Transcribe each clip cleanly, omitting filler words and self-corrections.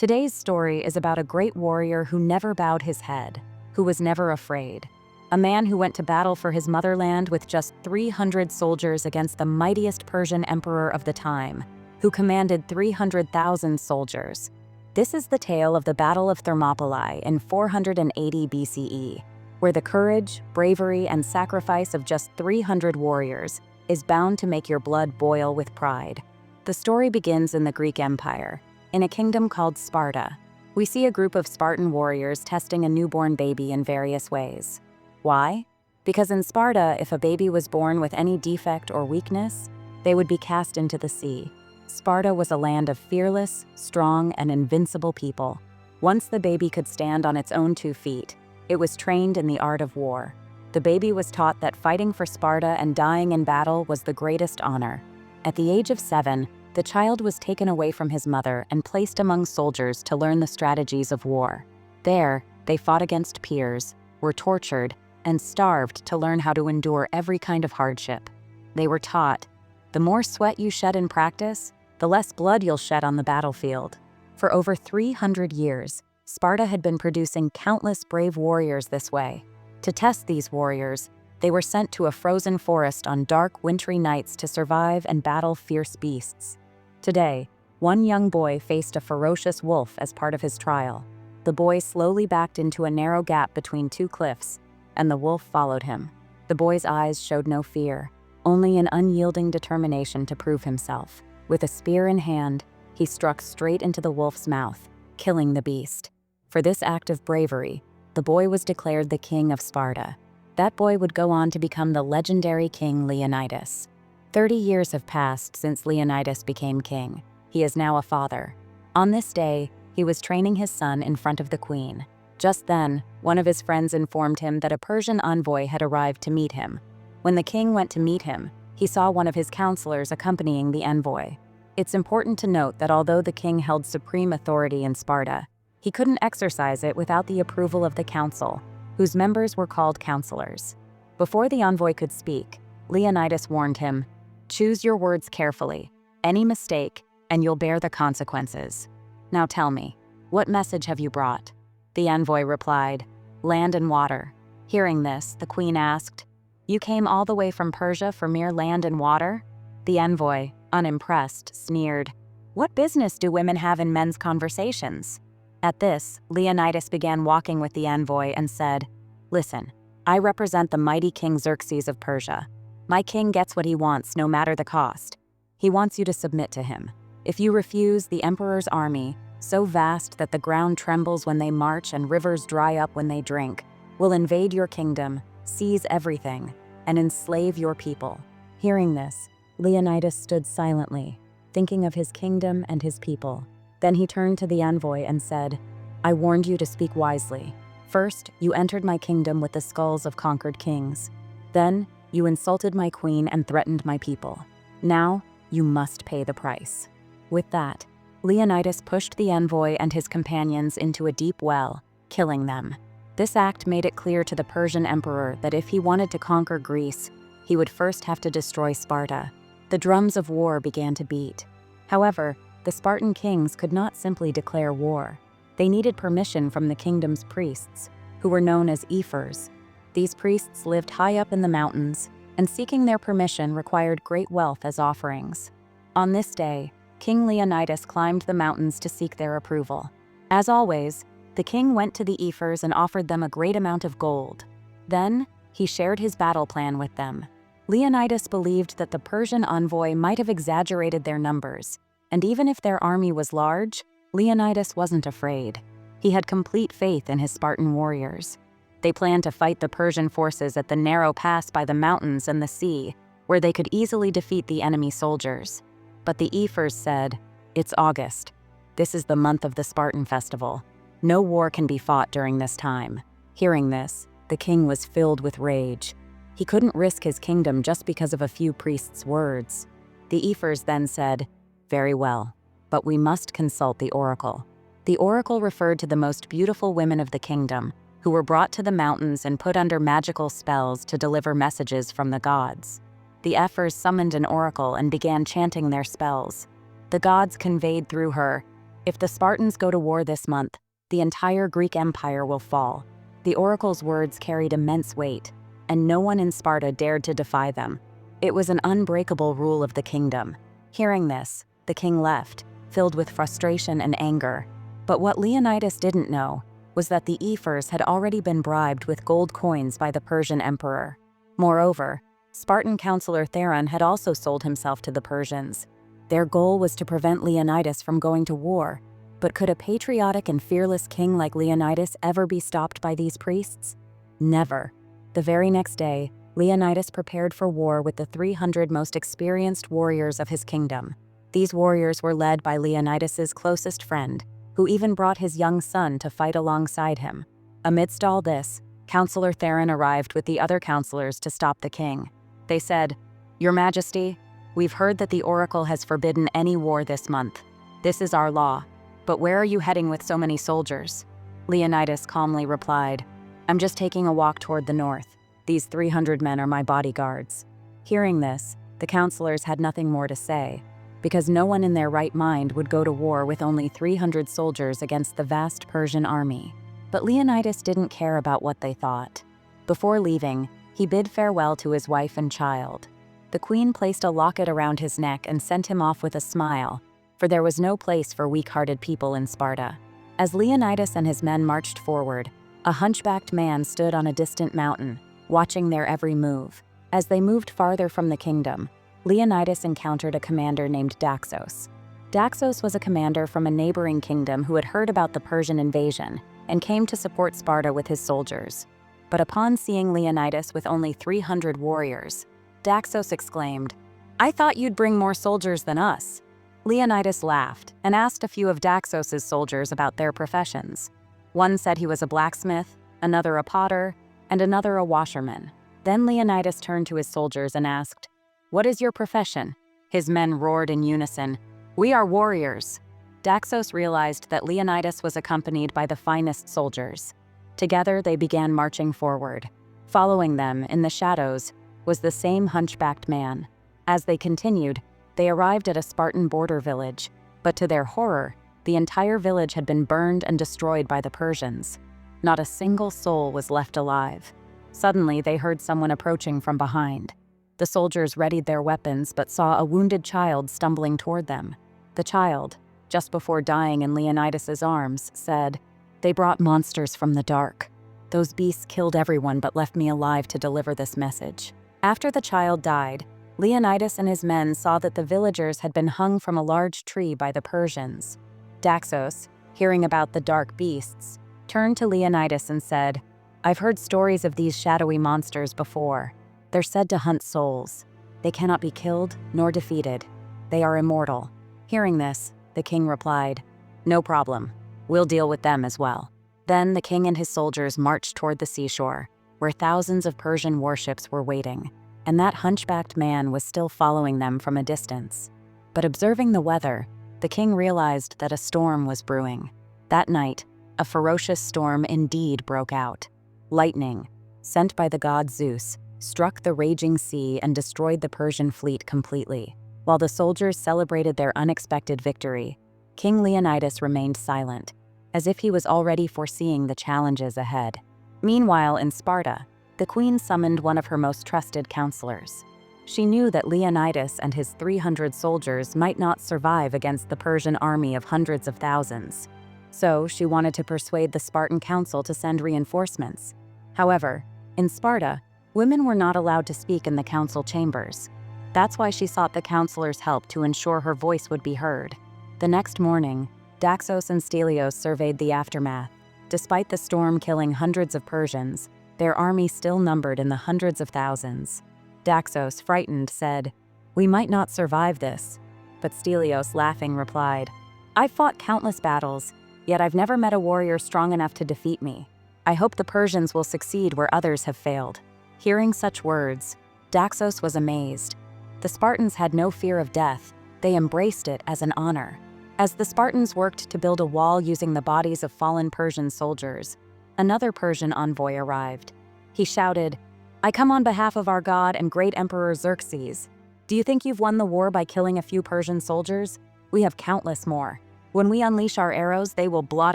Today's story is about a great warrior who never bowed his head, who was never afraid. A man who went to battle for his motherland with just 300 soldiers against the mightiest Persian emperor of the time, who commanded 300,000 soldiers. This is the tale of the Battle of Thermopylae in 480 BCE, where the courage, bravery, and sacrifice of just 300 warriors is bound to make your blood boil with pride. The story begins in the Greek Empire, in a kingdom called Sparta. We see a group of Spartan warriors testing a newborn baby in various ways. Why? Because in Sparta, if a baby was born with any defect or weakness, they would be cast into the sea. Sparta was a land of fearless, strong, and invincible people. Once the baby could stand on its own 2 feet, it was trained in the art of war. The baby was taught that fighting for Sparta and dying in battle was the greatest honor. At the age of 7, the child was taken away from his mother and placed among soldiers to learn the strategies of war. There, they fought against peers, were tortured, and starved to learn how to endure every kind of hardship. They were taught, the more sweat you shed in practice, the less blood you'll shed on the battlefield. For over 300 years, Sparta had been producing countless brave warriors this way. To test these warriors, they were sent to a frozen forest on dark, wintry nights to survive and battle fierce beasts. Today, one young boy faced a ferocious wolf as part of his trial. The boy slowly backed into a narrow gap between 2 cliffs, and the wolf followed him. The boy's eyes showed no fear, only an unyielding determination to prove himself. With a spear in hand, he struck straight into the wolf's mouth, killing the beast. For this act of bravery, the boy was declared the king of Sparta. That boy would go on to become the legendary King Leonidas. 30 years have passed since Leonidas became king. He is now a father. On this day, he was training his son in front of the queen. Just then, one of his friends informed him that a Persian envoy had arrived to meet him. When the king went to meet him, he saw one of his counselors accompanying the envoy. It's important to note that although the king held supreme authority in Sparta, he couldn't exercise it without the approval of the council, whose members were called counselors. Before the envoy could speak, Leonidas warned him, "Choose your words carefully. Any mistake, and you'll bear the consequences. Now tell me, what message have you brought?" The envoy replied, "Land and water." Hearing this, the queen asked, "You came all the way from Persia for mere land and water?" The envoy, unimpressed, sneered, "What business do women have in men's conversations?" At this, Leonidas began walking with the envoy and said, "Listen, I represent the mighty King Xerxes of Persia. My king gets what he wants no matter the cost. He wants you to submit to him. If you refuse, the emperor's army, so vast that the ground trembles when they march and rivers dry up when they drink, will invade your kingdom, seize everything, and enslave your people." Hearing this, Leonidas stood silently, thinking of his kingdom and his people. Then he turned to the envoy and said, "I warned you to speak wisely. First, you entered my kingdom with the skulls of conquered kings. Then, you insulted my queen and threatened my people. Now, you must pay the price." With that, Leonidas pushed the envoy and his companions into a deep well, killing them. This act made it clear to the Persian emperor that if he wanted to conquer Greece, he would first have to destroy Sparta. The drums of war began to beat. However, the Spartan kings could not simply declare war. They needed permission from the kingdom's priests, who were known as ephors. These priests lived high up in the mountains, and seeking their permission required great wealth as offerings. On this day, King Leonidas climbed the mountains to seek their approval. As always, the king went to the ephors and offered them a great amount of gold. Then, he shared his battle plan with them. Leonidas believed that the Persian envoy might have exaggerated their numbers, and even if their army was large, Leonidas wasn't afraid. He had complete faith in his Spartan warriors. They planned to fight the Persian forces at the narrow pass by the mountains and the sea, where they could easily defeat the enemy soldiers. But the ephors said, "It's August. This is the month of the Spartan festival. No war can be fought during this time." Hearing this, the king was filled with rage. He couldn't risk his kingdom just because of a few priests' words. The ephors then said, "Very well, but we must consult the oracle." The oracle referred to the most beautiful women of the kingdom, who were brought to the mountains and put under magical spells to deliver messages from the gods. The ephors summoned an oracle and began chanting their spells. The gods conveyed through her, If the Spartans go to war this month, the entire Greek Empire will fall. The oracle's words carried immense weight, and no one in Sparta dared to defy them. It was an unbreakable rule of the kingdom. Hearing this, the king left, filled with frustration and anger. But what Leonidas didn't know was that the ephors had already been bribed with gold coins by the Persian emperor. Moreover, Spartan counselor Theron had also sold himself to the Persians. Their goal was to prevent Leonidas from going to war. But could a patriotic and fearless king like Leonidas ever be stopped by these priests? Never. The very next day, Leonidas prepared for war with the 300 most experienced warriors of his kingdom. These warriors were led by Leonidas's closest friend, who even brought his young son to fight alongside him. Amidst all this, Counselor Theron arrived with the other counselors to stop the king. They said, "Your Majesty, we've heard that the oracle has forbidden any war this month. This is our law. But where are you heading with so many soldiers?" Leonidas calmly replied, "I'm just taking a walk toward the north. These 300 men are my bodyguards." Hearing this, the counselors had nothing more to say, because no one in their right mind would go to war with only 300 soldiers against the vast Persian army. But Leonidas didn't care about what they thought. Before leaving, he bid farewell to his wife and child. The queen placed a locket around his neck and sent him off with a smile, for there was no place for weak-hearted people in Sparta. As Leonidas and his men marched forward, a hunchbacked man stood on a distant mountain, watching their every move. As they moved farther from the kingdom, Leonidas encountered a commander named Daxos. Daxos was a commander from a neighboring kingdom who had heard about the Persian invasion and came to support Sparta with his soldiers. But upon seeing Leonidas with only 300 warriors, Daxos exclaimed, "I thought you'd bring more soldiers than us." Leonidas laughed and asked a few of Daxos's soldiers about their professions. One said he was a blacksmith, another a potter, and another a washerman. Then Leonidas turned to his soldiers and asked, "What is your profession?" His men roared in unison, "We are warriors." Daxos realized that Leonidas was accompanied by the finest soldiers. Together they began marching forward. Following them, in the shadows, was the same hunchbacked man. As they continued, they arrived at a Spartan border village, but to their horror, the entire village had been burned and destroyed by the Persians. Not a single soul was left alive. Suddenly, they heard someone approaching from behind. The soldiers readied their weapons but saw a wounded child stumbling toward them. The child, just before dying in Leonidas's arms, said, "They brought monsters from the dark. Those beasts killed everyone but left me alive to deliver this message." After the child died, Leonidas and his men saw that the villagers had been hung from a large tree by the Persians. Daxos, hearing about the dark beasts, turned to Leonidas and said, "I've heard stories of these shadowy monsters before. They're said to hunt souls. They cannot be killed nor defeated. They are immortal." Hearing this, the king replied, "No problem. We'll deal with them as well." Then the king and his soldiers marched toward the seashore, where thousands of Persian warships were waiting, and that hunchbacked man was still following them from a distance. But observing the weather, the king realized that a storm was brewing. That night, a ferocious storm indeed broke out. Lightning, sent by the god Zeus, struck the raging sea and destroyed the Persian fleet completely. While the soldiers celebrated their unexpected victory, King Leonidas remained silent, as if he was already foreseeing the challenges ahead. Meanwhile, in Sparta, the queen summoned one of her most trusted counselors. She knew that Leonidas and his 300 soldiers might not survive against the Persian army of hundreds of thousands. So she wanted to persuade the Spartan council to send reinforcements. However, in Sparta, women were not allowed to speak in the council chambers. That's why she sought the counselors' help to ensure her voice would be heard. The next morning, Daxos and Stelios surveyed the aftermath. Despite the storm killing hundreds of Persians, their army still numbered in the hundreds of thousands. Daxos, frightened, said, "We might not survive this." But Stelios, laughing, replied, "I've fought countless battles, yet I've never met a warrior strong enough to defeat me. I hope the Persians will succeed where others have failed." Hearing such words, Daxos was amazed. The Spartans had no fear of death. They embraced it as an honor. As the Spartans worked to build a wall using the bodies of fallen Persian soldiers, another Persian envoy arrived. He shouted, "I come on behalf of our god and great emperor Xerxes. Do you think you've won the war by killing a few Persian soldiers? We have countless more." When we unleash our arrows, they will blot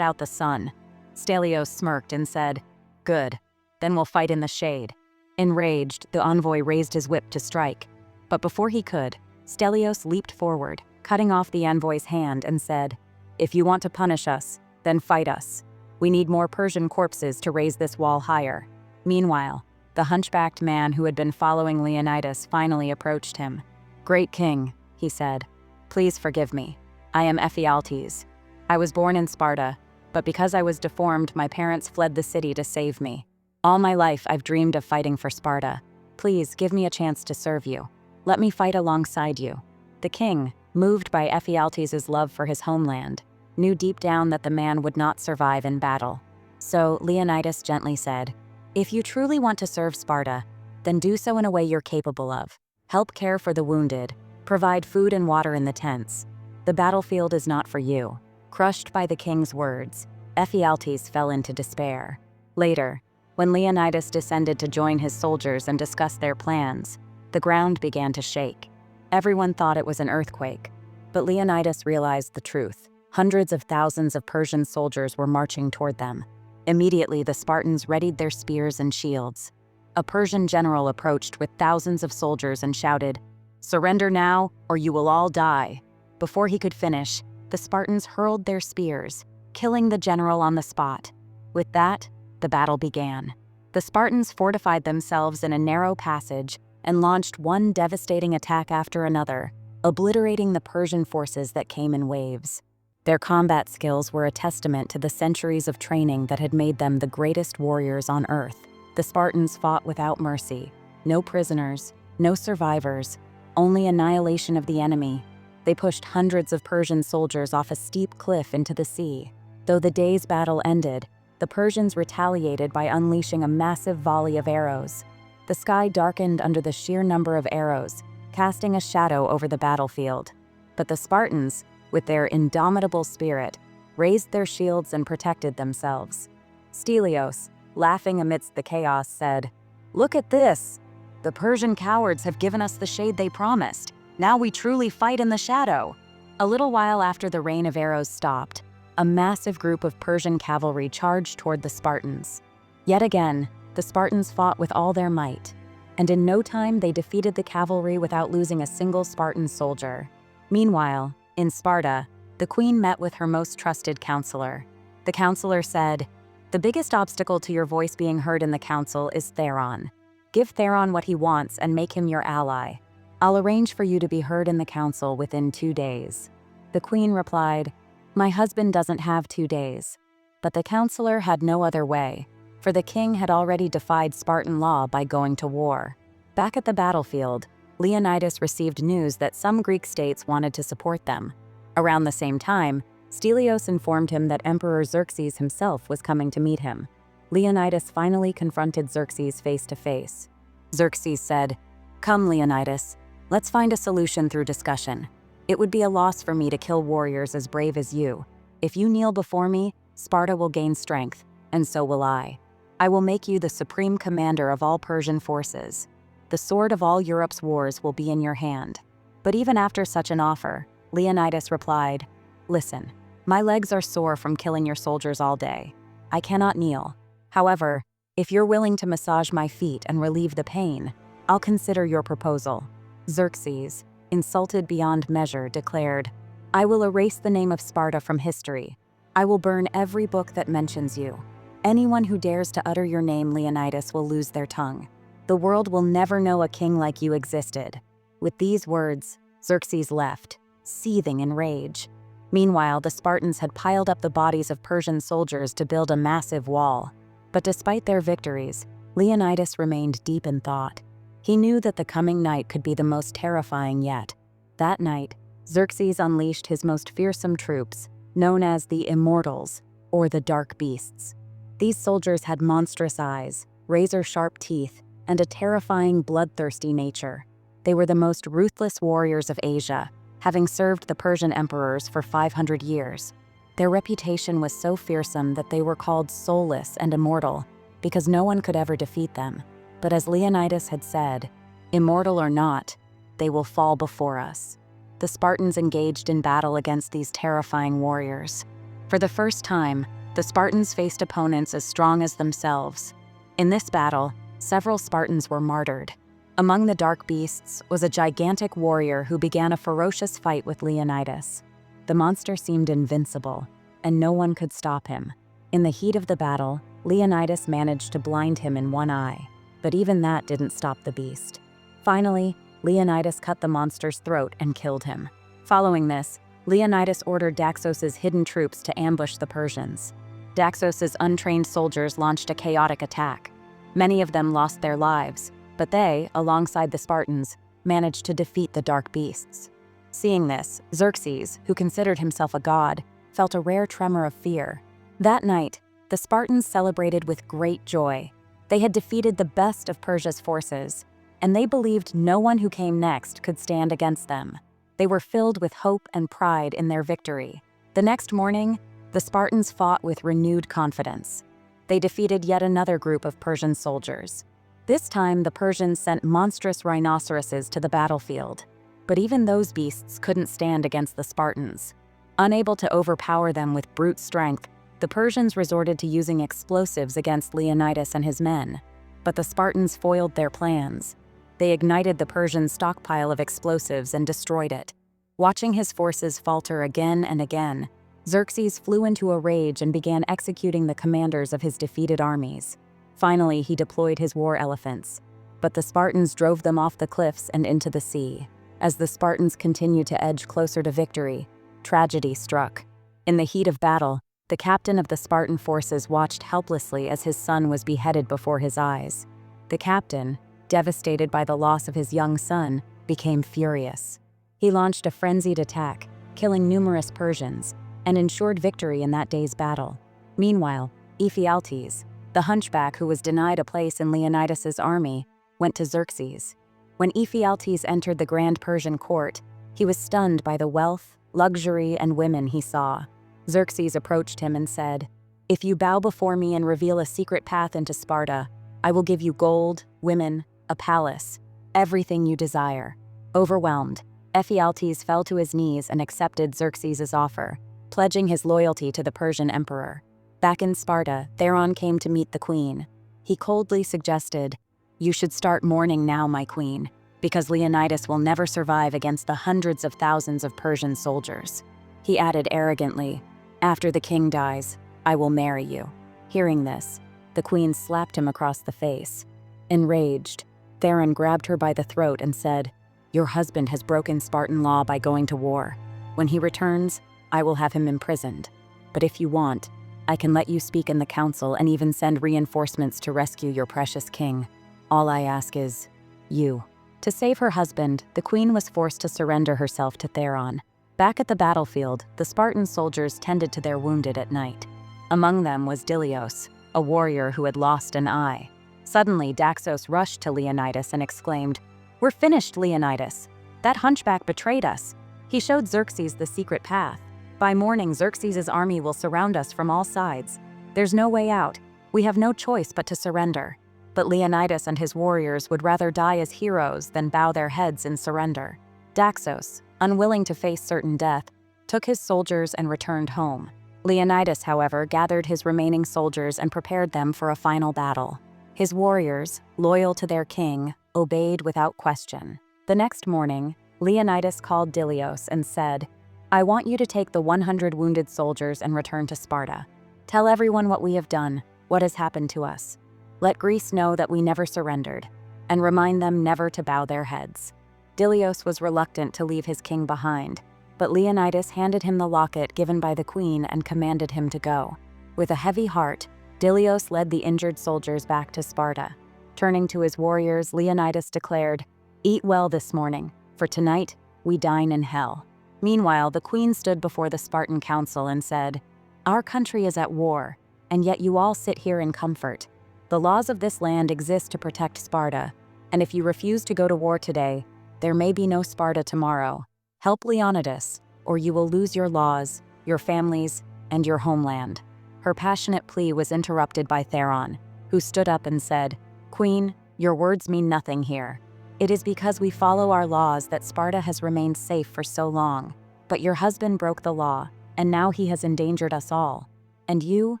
out the sun. Stelios smirked and said, "Good, then we'll fight in the shade." Enraged, the envoy raised his whip to strike. But before he could, Stelios leaped forward, cutting off the envoy's hand and said, "If you want to punish us, then fight us. We need more Persian corpses to raise this wall higher." Meanwhile, the hunchbacked man who had been following Leonidas finally approached him. "Great king," he said, "please forgive me. I am Ephialtes. I was born in Sparta, but because I was deformed, my parents fled the city to save me. All my life I've dreamed of fighting for Sparta. Please give me a chance to serve you. Let me fight alongside you." The king, moved by Ephialtes' love for his homeland, knew deep down that the man would not survive in battle. So Leonidas gently said, "If you truly want to serve Sparta, then do so in a way you're capable of. Help care for the wounded, provide food and water in the tents. The battlefield is not for you." Crushed by the king's words, Ephialtes fell into despair. Later, when Leonidas descended to join his soldiers and discuss their plans, the ground began to shake. Everyone thought it was an earthquake, but Leonidas realized the truth. Hundreds of thousands of Persian soldiers were marching toward them. Immediately, the Spartans readied their spears and shields. A Persian general approached with thousands of soldiers and shouted, "Surrender now, or you will all die." Before he could finish, the Spartans hurled their spears, killing the general on the spot. With that, the battle began. The Spartans fortified themselves in a narrow passage and launched one devastating attack after another, obliterating the Persian forces that came in waves. Their combat skills were a testament to the centuries of training that had made them the greatest warriors on earth. The Spartans fought without mercy. No prisoners, no survivors, only annihilation of the enemy. They pushed hundreds of Persian soldiers off a steep cliff into the sea. Though the day's battle ended, the Persians retaliated by unleashing a massive volley of arrows. The sky darkened under the sheer number of arrows, casting a shadow over the battlefield. But the Spartans, with their indomitable spirit, raised their shields and protected themselves. Stelios, laughing amidst the chaos, said, "Look at this! The Persian cowards have given us the shade they promised. Now we truly fight in the shadow." A little while after the rain of arrows stopped, a massive group of Persian cavalry charged toward the Spartans. Yet again, the Spartans fought with all their might, and in no time they defeated the cavalry without losing a single Spartan soldier. Meanwhile, in Sparta, the queen met with her most trusted counselor. The counselor said, "The biggest obstacle to your voice being heard in the council is Theron. Give Theron what he wants and make him your ally. I'll arrange for you to be heard in the council within 2 days." The queen replied, "My husband doesn't have 2 days." But the counselor had no other way, for the king had already defied Spartan law by going to war. Back at the battlefield, Leonidas received news that some Greek states wanted to support them. Around the same time, Stelios informed him that Emperor Xerxes himself was coming to meet him. Leonidas finally confronted Xerxes face to face. Xerxes said, "Come, Leonidas, let's find a solution through discussion. It would be a loss for me to kill warriors as brave as you. If you kneel before me, Sparta will gain strength, and so will I. I will make you the supreme commander of all Persian forces. The sword of all Europe's wars will be in your hand." But even after such an offer, Leonidas replied, "Listen, my legs are sore from killing your soldiers all day. I cannot kneel. However, if you're willing to massage my feet and relieve the pain, I'll consider your proposal." Xerxes, insulted beyond measure, declared, "I will erase the name of Sparta from history. I will burn every book that mentions you. Anyone who dares to utter your name, Leonidas, will lose their tongue. The world will never know a king like you existed." With these words, Xerxes left, seething in rage. Meanwhile, the Spartans had piled up the bodies of Persian soldiers to build a massive wall. But despite their victories, Leonidas remained deep in thought. He knew that the coming night could be the most terrifying yet. That night, Xerxes unleashed his most fearsome troops, known as the Immortals, or the Dark Beasts. These soldiers had monstrous eyes, razor-sharp teeth, and a terrifying, bloodthirsty nature. They were the most ruthless warriors of Asia, having served the Persian emperors for 500 years. Their reputation was so fearsome that they were called soulless and immortal, because no one could ever defeat them. But as Leonidas had said, "Immortal or not, they will fall before us." the Spartans engaged in battle against these terrifying warriors. For the first time, the Spartans faced opponents as strong as themselves. In this battle, several Spartans were martyred. Among the dark beasts was a gigantic warrior who began a ferocious fight with Leonidas. The monster seemed invincible, and no one could stop him. In the heat of the battle, Leonidas managed to blind him in one eye, but even that didn't stop the beast. Finally, Leonidas cut the monster's throat and killed him. Following this, Leonidas ordered Daxos's hidden troops to ambush the Persians. Daxos's untrained soldiers launched a chaotic attack. Many of them lost their lives, but they, alongside the Spartans, managed to defeat the dark beasts. Seeing this, Xerxes, who considered himself a god, felt a rare tremor of fear. That night, the Spartans celebrated with great joy. They had defeated the best of Persia's forces, and they believed no one who came next could stand against them. They were filled with hope and pride in their victory. The next morning, the Spartans fought with renewed confidence. They defeated yet another group of Persian soldiers. This time, the Persians sent monstrous rhinoceroses to the battlefield. But even those beasts couldn't stand against the Spartans. Unable to overpower them with brute strength, the Persians resorted to using explosives against Leonidas and his men. But the Spartans foiled their plans. They ignited the Persian stockpile of explosives and destroyed it. Watching his forces falter again and again, Xerxes flew into a rage and began executing the commanders of his defeated armies. Finally, he deployed his war elephants, but the Spartans drove them off the cliffs and into the sea. As the Spartans continued to edge closer to victory, tragedy struck. In the heat of battle, the captain of the Spartan forces watched helplessly as his son was beheaded before his eyes. The captain, devastated by the loss of his young son, became furious. He launched a frenzied attack, killing numerous Persians, and ensured victory in that day's battle. Meanwhile, Ephialtes, the hunchback who was denied a place in Leonidas's army, went to Xerxes. When Ephialtes entered the grand Persian court, he was stunned by the wealth, luxury, and women he saw. Xerxes approached him and said, "If you bow before me and reveal a secret path into Sparta, I will give you gold, women, a palace, everything you desire." Overwhelmed, Ephialtes fell to his knees and accepted Xerxes' offer, pledging his loyalty to the Persian emperor. Back in Sparta, Theron came to meet the queen. He coldly suggested, "You should start mourning now, my queen, because Leonidas will never survive against the hundreds of thousands of Persian soldiers." He added arrogantly, "After the king dies, I will marry you." Hearing this, the queen slapped him across the face. Enraged, Theron grabbed her by the throat and said, "Your husband has broken Spartan law by going to war. When he returns, I will have him imprisoned. But if you want, I can let you speak in the council and even send reinforcements to rescue your precious king. All I ask is, you." To save her husband, the queen was forced to surrender herself to Theron. Back at the battlefield, the Spartan soldiers tended to their wounded at night. Among them was Dilios, a warrior who had lost an eye. Suddenly, Daxos rushed to Leonidas and exclaimed, "We're finished, Leonidas. That hunchback betrayed us. He showed Xerxes the secret path. By morning, Xerxes' army will surround us from all sides. There's no way out. We have no choice but to surrender." But Leonidas and his warriors would rather die as heroes than bow their heads in surrender. Daxos, unwilling to face certain death, took his soldiers and returned home. Leonidas, however, gathered his remaining soldiers and prepared them for a final battle. His warriors, loyal to their king, obeyed without question. The next morning, Leonidas called Dilios and said, "I want you to take the 100 wounded soldiers and return to Sparta. Tell everyone what we have done, what has happened to us. Let Greece know that we never surrendered, and remind them never to bow their heads." Dilios was reluctant to leave his king behind, but Leonidas handed him the locket given by the queen and commanded him to go. With a heavy heart, Dilios led the injured soldiers back to Sparta. Turning to his warriors, Leonidas declared, "Eat well this morning, for tonight we dine in hell." Meanwhile, the queen stood before the Spartan council and said, "Our country is at war, and yet you all sit here in comfort. The laws of this land exist to protect Sparta, and if you refuse to go to war today, there may be no Sparta tomorrow. Help Leonidas, or you will lose your laws, your families, and your homeland." Her passionate plea was interrupted by Theron, who stood up and said, "Queen, your words mean nothing here. It is because we follow our laws that Sparta has remained safe for so long. But your husband broke the law, and now he has endangered us all. And you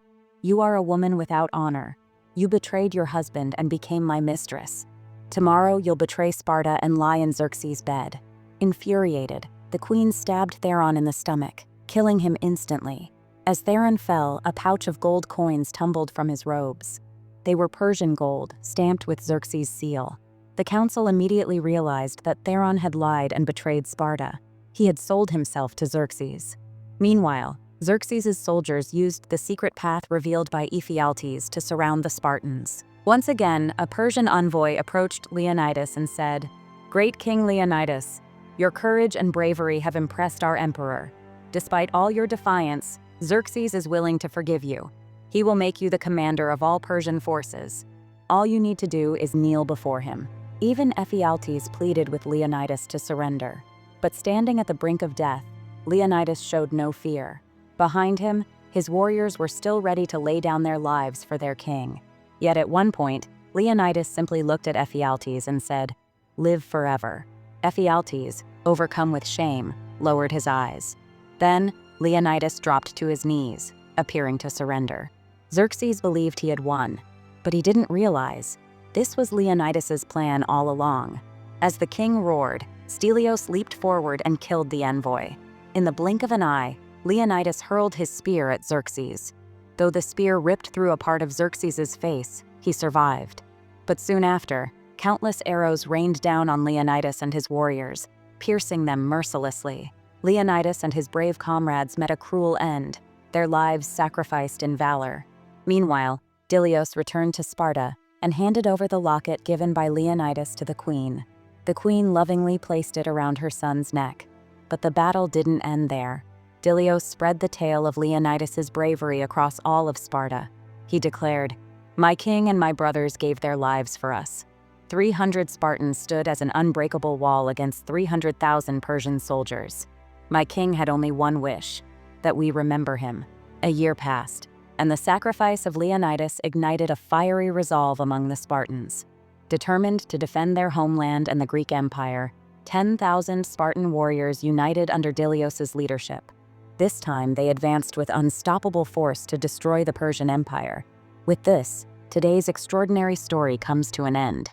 are a woman without honor. You betrayed your husband and became my mistress. Tomorrow you'll betray Sparta and lie in Xerxes' bed." Infuriated, the queen stabbed Theron in the stomach, killing him instantly. As Theron fell, a pouch of gold coins tumbled from his robes. They were Persian gold, stamped with Xerxes' seal. The council immediately realized that Theron had lied and betrayed Sparta. He had sold himself to Xerxes. Meanwhile, Xerxes' soldiers used the secret path revealed by Ephialtes to surround the Spartans. Once again, a Persian envoy approached Leonidas and said, "Great King Leonidas, your courage and bravery have impressed our emperor. Despite all your defiance, Xerxes is willing to forgive you. He will make you the commander of all Persian forces. All you need to do is kneel before him." Even Ephialtes pleaded with Leonidas to surrender. But standing at the brink of death, Leonidas showed no fear. Behind him, his warriors were still ready to lay down their lives for their king. Yet at one point, Leonidas simply looked at Ephialtes and said, "Live forever." Ephialtes, overcome with shame, lowered his eyes. Then, Leonidas dropped to his knees, appearing to surrender. Xerxes believed he had won, but he didn't realize this was Leonidas's plan all along. As the king roared, Stelios leaped forward and killed the envoy. In the blink of an eye, Leonidas hurled his spear at Xerxes. Though the spear ripped through a part of Xerxes' face, he survived. But soon after, countless arrows rained down on Leonidas and his warriors, piercing them mercilessly. Leonidas and his brave comrades met a cruel end, their lives sacrificed in valor. Meanwhile, Dilios returned to Sparta and handed over the locket given by Leonidas to the queen. The queen lovingly placed it around her son's neck. But the battle didn't end there. Dilios spread the tale of Leonidas's bravery across all of Sparta. He declared, "My king and my brothers gave their lives for us." 300 Spartans stood as an unbreakable wall against 300,000 Persian soldiers. My king had only one wish, that we remember him. A year passed, and the sacrifice of Leonidas ignited a fiery resolve among the Spartans. Determined to defend their homeland and the Greek Empire, 10,000 Spartan warriors united under Dilios's leadership. This time they advanced with unstoppable force to destroy the Persian Empire. With this, today's extraordinary story comes to an end.